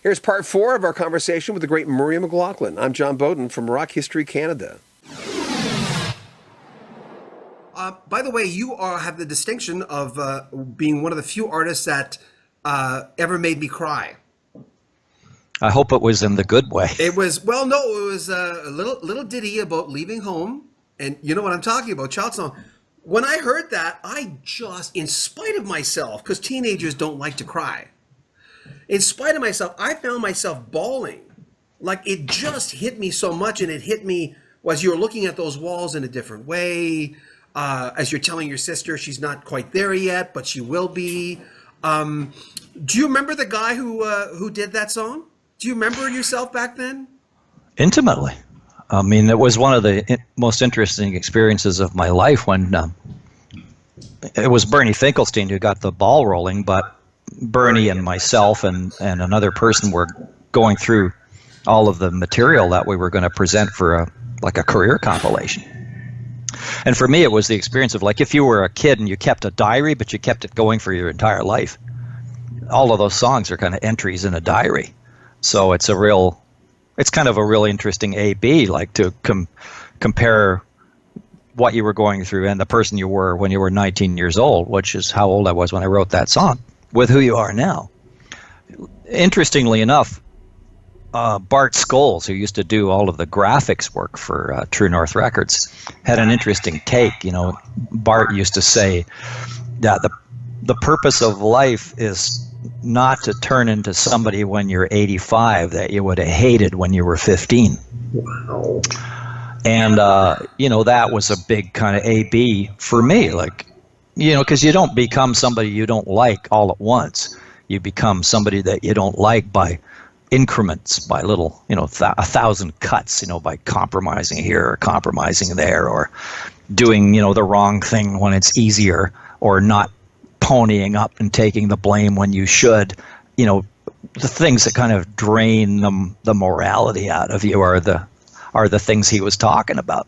Here's part 4 of our conversation with the great Murray McLauchlan. I'm John Beaudin from Rock History Canada. By the way, you have the distinction of being one of the few artists that ever made me cry. I hope it was in the good way. It was, it was a little ditty about leaving home. And you know what I'm talking about, Child Song. When I heard that, I just, in spite of myself, because teenagers don't like to cry, in spite of myself, I found myself bawling. Like, it just hit me so much, and it hit me as you were looking at those walls in a different way, as you're telling your sister she's not quite there yet, but she will be. Do you remember the guy who did that song? Do you remember yourself back then? Intimately. I mean, it was one of the most interesting experiences of my life when it was Bernie Finkelstein who got the ball rolling, but Bernie and myself and another person were going through all of the material that we were going to present for a career compilation. And for me, it was the experience of, like, if you were a kid and you kept a diary, but you kept it going for your entire life. All of those songs are kind of entries in a diary. So it's kind of a really interesting A-B, like to compare what you were going through and the person you were when you were 19 years old, which is how old I was when I wrote that song, with who you are now. Interestingly enough, Bart Scholes, who used to do all of the graphics work for True North Records, had an interesting take. You know, Bart used to say that the purpose of life is not to turn into somebody when you're 85 that you would have hated when you were 15. Wow. And, that was a big kind of A-B for me. Like, because you don't become somebody you don't like all at once. You become somebody that you don't like by increments, by little, 1,000 cuts, by compromising here or compromising there, or doing, the wrong thing when it's easier, or not ponying up and taking the blame when you should. The things that kind of drain the morality out of you are the things he was talking about.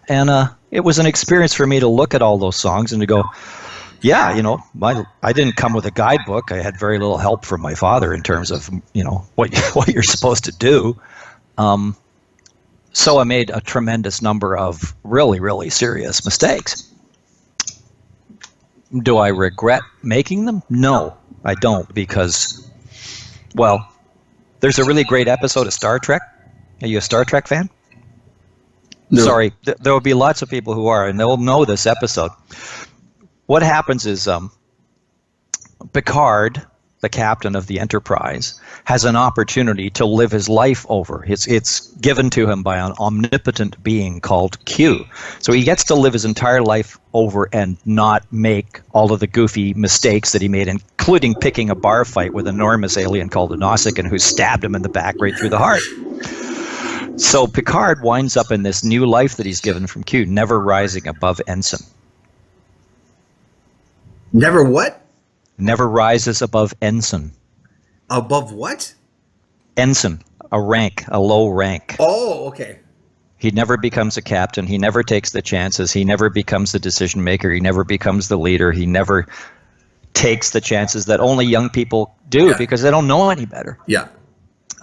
And it was an experience for me to look at all those songs and to go, yeah, I didn't come with a guidebook. I had very little help from my father in terms of, what you're supposed to do. So I made a tremendous number of really, really serious mistakes. Do I regret making them? No, I don't, because, there's a really great episode of Star Trek. Are you a Star Trek fan? No. Sorry, there will be lots of people who are, and they'll know this episode. What happens is Picard, the captain of the Enterprise, has an opportunity to live his life over. It's given to him by an omnipotent being called Q. So he gets to live his entire life over and not make all of the goofy mistakes that he made, including picking a bar fight with an enormous alien called a Nausicaan who stabbed him in the back right through the heart. So Picard winds up in this new life that he's given from Q, never rising above ensign. Never what? Never rises above ensign. Above what? Ensign, a rank, a low rank. Oh, okay. He never becomes a captain. He never takes the chances. He never becomes the decision maker. He never becomes the leader. He never takes the chances that only young people do because they don't know any better. Yeah.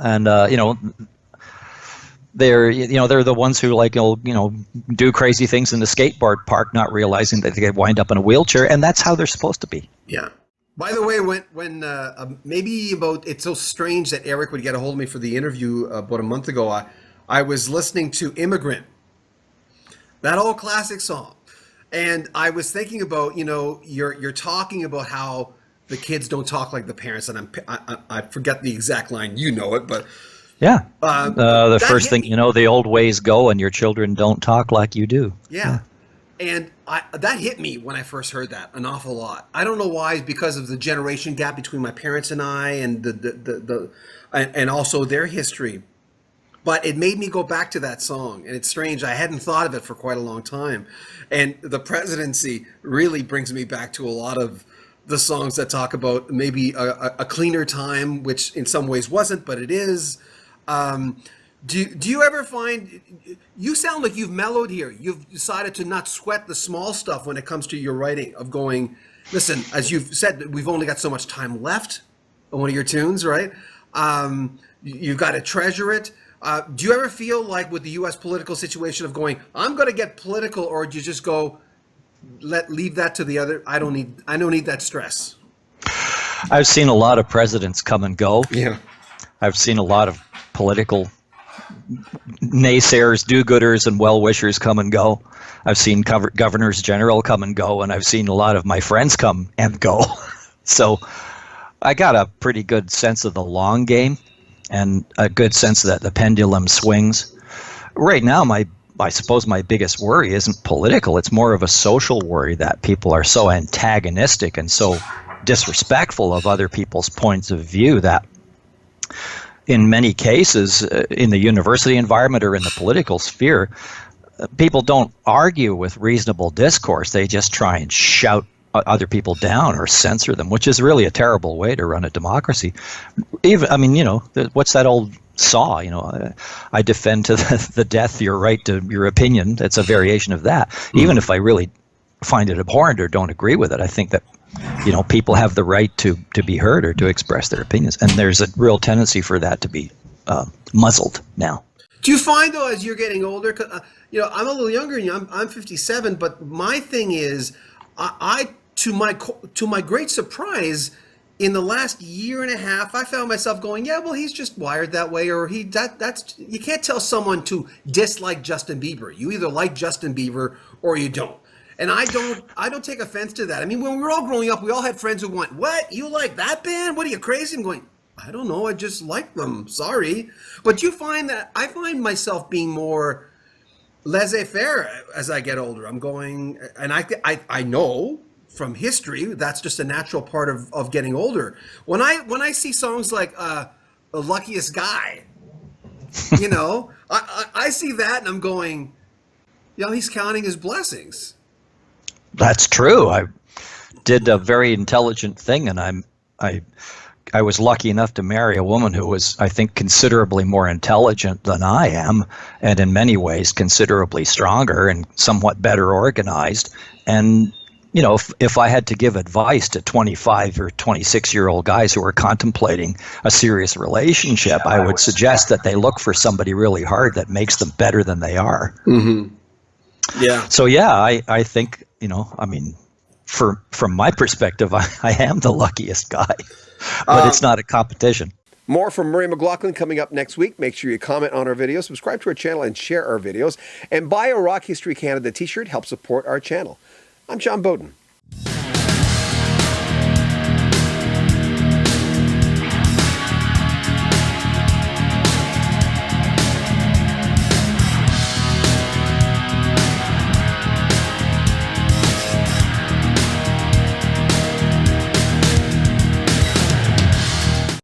And, they're the ones who do crazy things in the skateboard park, not realizing that they wind up in a wheelchair, and that's how they're supposed to be. Yeah. By the way, when maybe about, it's so strange that Eric would get a hold of me for the interview about a month ago. I was listening to "Immigrant," that old classic song, and I was thinking about you're talking about how the kids don't talk like the parents, and I forget the exact line. You know it, but. Yeah. The first thing the old ways go, and your children don't talk like you do. Yeah. And that hit me when I first heard that an awful lot. I don't know why, because of the generation gap between my parents and I, and and also their history. But it made me go back to that song, and it's strange. I hadn't thought of it for quite a long time. And the presidency really brings me back to a lot of the songs that talk about maybe a cleaner time, which in some ways wasn't, but it is. Do you ever find, you sound like you've mellowed here. You've decided to not sweat the small stuff when it comes to your writing, of going, listen, as you've said, we've only got so much time left on one of your tunes, right? You've got to treasure it. Do you ever feel like with the U.S. political situation of going, I'm going to get political, or do you just go, leave that to the other? I don't need that stress. I've seen a lot of presidents come and go. Yeah. I've seen a lot of political naysayers, do-gooders, and well-wishers come and go. I've seen governors general come and go, and I've seen a lot of my friends come and go. So I got a pretty good sense of the long game and a good sense that the pendulum swings. Right now, I suppose my biggest worry isn't political. It's more of a social worry that people are so antagonistic and so disrespectful of other people's points of view that in many cases, in the university environment or in the political sphere, people don't argue with reasonable discourse. They just try and shout other people down or censor them, which is really a terrible way to run a democracy. What's that old saw? I defend to the death your right to your opinion. It's a variation of that. Mm-hmm. Even if I really find it abhorrent or don't agree with it, I think that people have the right to be heard or to express their opinions, and there's a real tendency for that to be muzzled now. Do you find, though, as you're getting older, 'cause, I'm a little younger than you. I'm 57, but my thing is, to my great surprise, in the last year and a half, I found myself going, yeah, well, he's just wired that way, or that's you can't tell someone to dislike Justin Bieber. You either like Justin Bieber or you don't. And I don't take offense to that. I mean, when we were all growing up, we all had friends who went, "What? You like that band? What, are you crazy?" I'm going, I don't know. I just like them. Sorry. But you find that I find myself being more laissez-faire as I get older. I'm going, and I know from history that's just a natural part of getting older. When I see songs like "The Luckiest Guy," I see that and I'm going, he's counting his blessings. That's true. I did a very intelligent thing, and I was lucky enough to marry a woman who was, I think, considerably more intelligent than I am, and in many ways considerably stronger and somewhat better organized. And if I had to give advice to 25 or 26-year-old guys who are contemplating a serious relationship, I would suggest that they look for somebody really hard that makes them better than they are. Mm-hmm. Yeah. So I think, from my perspective, I am the luckiest guy, but it's not a competition. More from Murray McLauchlan coming up next week. Make sure you comment on our videos, subscribe to our channel, and share our videos. And buy a Rock History Canada t-shirt. Help support our channel. I'm John Beaudin.